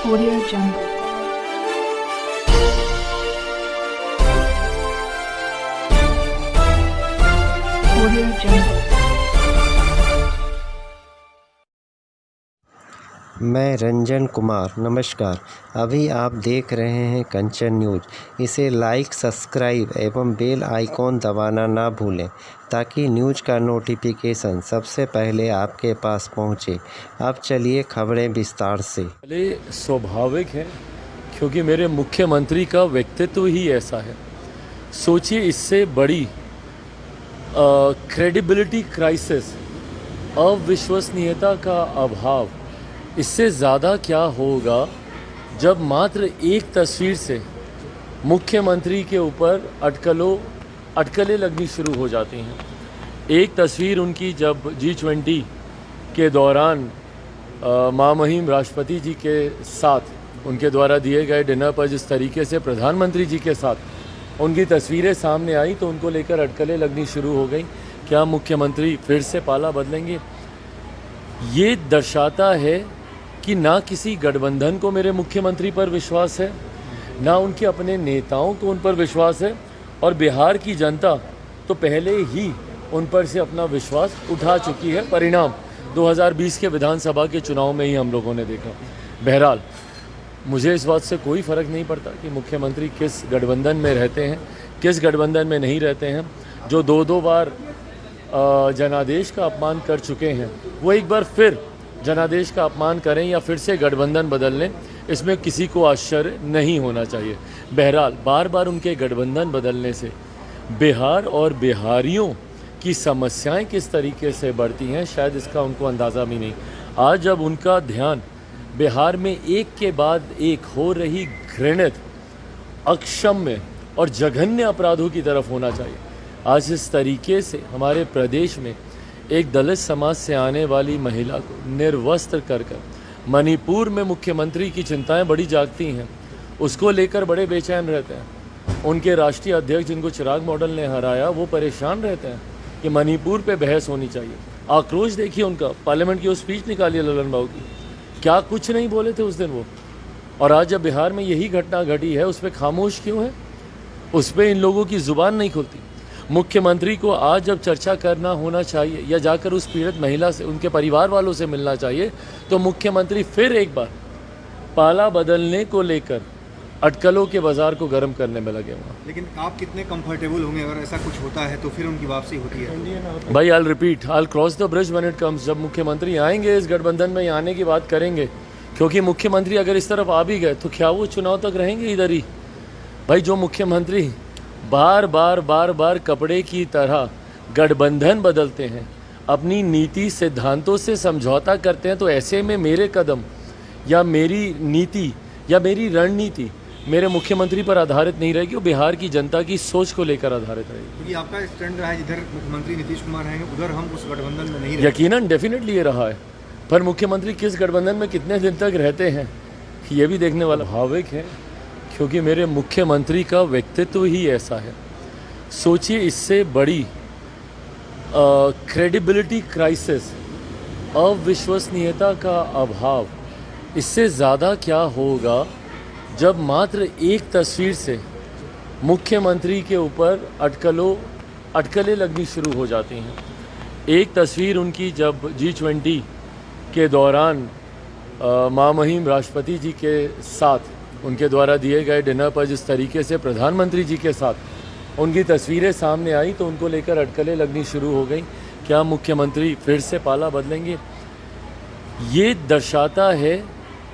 Audio Jungle. Audio Jungle. मैं रंजन कुमार, नमस्कार। अभी आप देख रहे हैं कंचन न्यूज़। इसे लाइक, सब्सक्राइब एवं बेल आइकॉन दबाना ना भूलें ताकि न्यूज़ का नोटिफिकेशन सबसे पहले आपके पास पहुंचे। अब चलिए खबरें विस्तार से। पहले स्वाभाविक है क्योंकि मेरे मुख्यमंत्री का व्यक्तित्व ही ऐसा है। सोचिए, इससे बड़ी क्रेडिबिलिटी क्राइसिस, अविश्वसनीयता का अभाव, इससे ज़्यादा क्या होगा जब मात्र एक तस्वीर से मुख्यमंत्री के ऊपर अटकलें लगनी शुरू हो जाती हैं। एक तस्वीर उनकी जब G20 के दौरान महामहिम राष्ट्रपति जी के साथ उनके द्वारा दिए गए डिनर पर जिस तरीके से प्रधानमंत्री जी के साथ उनकी तस्वीरें सामने आई तो उनको लेकर अटकलें लगनी शुरू हो गई। क्या मुख्यमंत्री फिर से पाला बदलेंगे? ये दर्शाता है कि ना किसी गठबंधन को मेरे मुख्यमंत्री पर विश्वास है, ना उनके अपने नेताओं को उन पर विश्वास है, और बिहार की जनता तो पहले ही उन पर से अपना विश्वास उठा चुकी है। परिणाम 2020 के विधानसभा के चुनाव में ही हम लोगों ने देखा। बहरहाल, मुझे इस बात से कोई फ़र्क नहीं पड़ता कि मुख्यमंत्री किस गठबंधन में रहते हैं, किस गठबंधन में नहीं रहते हैं। जो दो बार जनादेश का अपमान कर चुके हैं, वो एक बार फिर जनादेश का अपमान करें या फिर से गठबंधन बदल लें, इसमें किसी को आश्चर्य नहीं होना चाहिए। बहरहाल, बार बार उनके गठबंधन बदलने से बिहार और बिहारियों की समस्याएं किस तरीके से बढ़ती हैं, शायद इसका उनको अंदाज़ा भी नहीं। आज जब उनका ध्यान बिहार में एक के बाद एक हो रही घृणित, अक्षम्य और जघन्य अपराधों की तरफ होना चाहिए। आज इस तरीके से हमारे प्रदेश में एक दलित समाज से आने वाली महिला को निर्वस्त्र कर मणिपुर में मुख्यमंत्री की चिंताएं बड़ी जागती हैं, उसको लेकर बड़े बेचैन रहते हैं। उनके राष्ट्रीय अध्यक्ष जिनको चिराग मॉडल ने हराया, वो परेशान रहते हैं कि मणिपुर पे बहस होनी चाहिए। आक्रोश देखिए उनका, पार्लियामेंट की वो स्पीच निकाली ललन बाबू की, क्या कुछ नहीं बोले थे उस दिन वो। और आज जब बिहार में यही घटना घटी है, उस पर खामोश क्यों है? उस पर इन लोगों की ज़ुबान नहीं खुलती। मुख्यमंत्री को आज जब चर्चा करना होना चाहिए या जाकर उस पीड़ित महिला से, उनके परिवार वालों से मिलना चाहिए, तो मुख्यमंत्री फिर एक बार पाला बदलने को लेकर अटकलों के बाजार को गर्म करने में लगे हुए। लेकिन आप कितने कंफर्टेबल होंगे अगर ऐसा कुछ होता है तो फिर उनकी वापसी होती है? भाई, I repeat, I cross the bridge when it comes. जब मुख्यमंत्री आएंगे इस गठबंधन में आने की बात करेंगे, क्योंकि मुख्यमंत्री अगर इस तरफ आ भी गए तो क्या वो चुनाव तक रहेंगे इधर ही? भाई, जो मुख्यमंत्री बार बार कपड़े की तरह गठबंधन बदलते हैं, अपनी नीति सिद्धांतों से समझौता करते हैं, तो ऐसे में मेरे कदम या मेरी नीति या मेरी रणनीति मेरे मुख्यमंत्री पर आधारित नहीं रहेगी, वो बिहार की जनता की सोच को लेकर आधारित रहेगी। क्योंकि आपका स्टैंड रहा है, जिधर मुख्यमंत्री नीतीश कुमार रहेंगे उधर हम उस गठबंधन में नहीं रहेंगे। यकीनन, डेफिनेटली ये रहा है, पर मुख्यमंत्री किस गठबंधन में कितने दिन तक रहते हैं ये भी देखने वाला। भाविक है क्योंकि मेरे मुख्यमंत्री का व्यक्तित्व ही ऐसा है। सोचिए, इससे बड़ी क्रेडिबिलिटी क्राइसिस, अविश्वसनीयता का अभाव, इससे ज़्यादा क्या होगा जब मात्र एक तस्वीर से मुख्यमंत्री के ऊपर अटकलें लगनी शुरू हो जाती हैं। एक तस्वीर उनकी जब G20 के दौरान महामहिम राष्ट्रपति जी के साथ उनके द्वारा दिए गए डिनर पर जिस तरीके से प्रधानमंत्री जी के साथ उनकी तस्वीरें सामने आई तो उनको लेकर अटकलें लगनी शुरू हो गई। क्या मुख्यमंत्री फिर से पाला बदलेंगे? ये दर्शाता है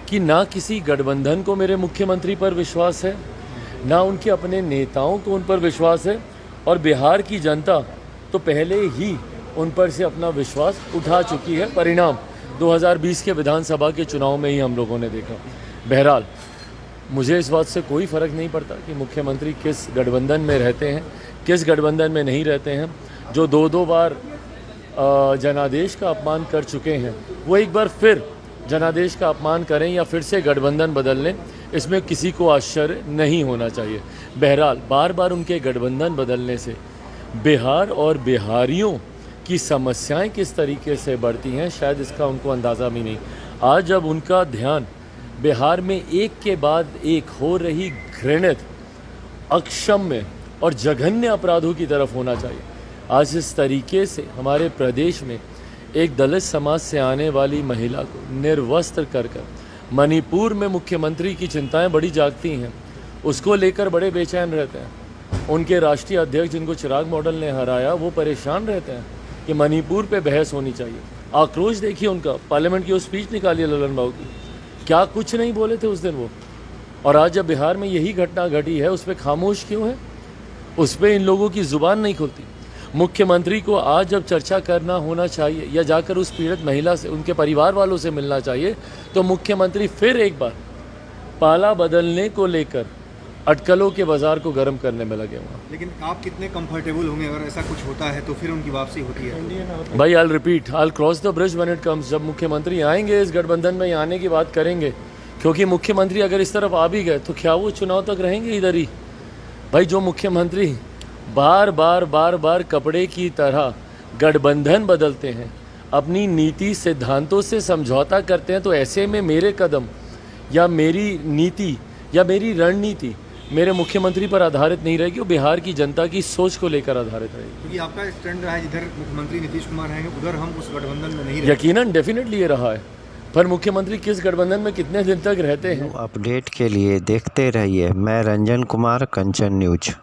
कि ना किसी गठबंधन को मेरे मुख्यमंत्री पर विश्वास है, ना उनके अपने नेताओं को उन पर विश्वास है, और बिहार की जनता तो पहले ही उन पर से अपना विश्वास उठा चुकी है। परिणाम 2020 के विधानसभा के चुनाव में ही हम लोगों ने देखा। बहरहाल, मुझे इस बात से कोई फ़र्क नहीं पड़ता कि मुख्यमंत्री किस गठबंधन में रहते हैं, किस गठबंधन में नहीं रहते हैं। जो दो बार जनादेश का अपमान कर चुके हैं, वो एक बार फिर जनादेश का अपमान करें या फिर से गठबंधन बदल लें, इसमें किसी को आश्चर्य नहीं होना चाहिए। बहरहाल, बार बार उनके गठबंधन बदलने से बिहार और बिहारियों की समस्याएं किस तरीके से बढ़ती हैं, शायद इसका उनको अंदाज़ा भी नहीं। आज जब उनका ध्यान बिहार में एक के बाद एक हो रही घृणित, अक्षम्य और जघन्य अपराधों की तरफ होना चाहिए। आज इस तरीके से हमारे प्रदेश में एक दलित समाज से आने वाली महिला को निर्वस्त्र कर मणिपुर में मुख्यमंत्री की चिंताएं बड़ी जागती हैं, उसको लेकर बड़े बेचैन रहते हैं। उनके राष्ट्रीय अध्यक्ष जिनको चिराग मॉडल ने हराया वो परेशान रहते हैं कि मणिपुर पे बहस होनी चाहिए। आक्रोश देखिए उनका, पार्लियामेंट की वो स्पीच निकाली है ललन बाबू की, क्या कुछ नहीं बोले थे उस दिन वो। और आज जब बिहार में यही घटना घटी है उस पर खामोश क्यों है, उस पर इन लोगों की जुबान नहीं खुलती। मुख्यमंत्री को आज जब चर्चा करना होना चाहिए या जाकर उस पीड़ित महिला से, उनके परिवार वालों से मिलना चाहिए, तो मुख्यमंत्री फिर एक बार पाला बदलने को लेकर अटकलों के बाजार को गर्म करने में लगे हुए। लेकिन आप कितने कंफर्टेबल होंगे अगर ऐसा कुछ होता है तो फिर उनकी वापसी होती है? भाई I repeat, I cross the bridge when it comes. जब मुख्यमंत्री आएंगे इस गठबंधन में आने की बात करेंगे, क्योंकि मुख्यमंत्री अगर इस तरफ आ भी गए तो क्या वो चुनाव तक रहेंगे इधर ही? भाई जो मुख्यमंत्री बार बार कपड़े की तरह गठबंधन बदलते हैं, अपनी नीति सिद्धांतों से समझौता करते हैं, तो ऐसे में मेरे कदम या मेरी नीति या मेरी रणनीति मेरे मुख्यमंत्री पर आधारित नहीं रहेगी, वो बिहार की जनता की सोच को लेकर आधारित रहेगी। क्योंकि आपका स्टैंड रहा है जिधर मुख्यमंत्री नीतीश कुमार रहेंगे उधर हम उस गठबंधन में नहीं रहेंगे। यकीनन डेफिनेटली ये रहा है, पर मुख्यमंत्री किस गठबंधन में कितने दिन तक रहते हैं। अपडेट के लिए देखते रहिए मैं रंजन कुमार, कंचन न्यूज।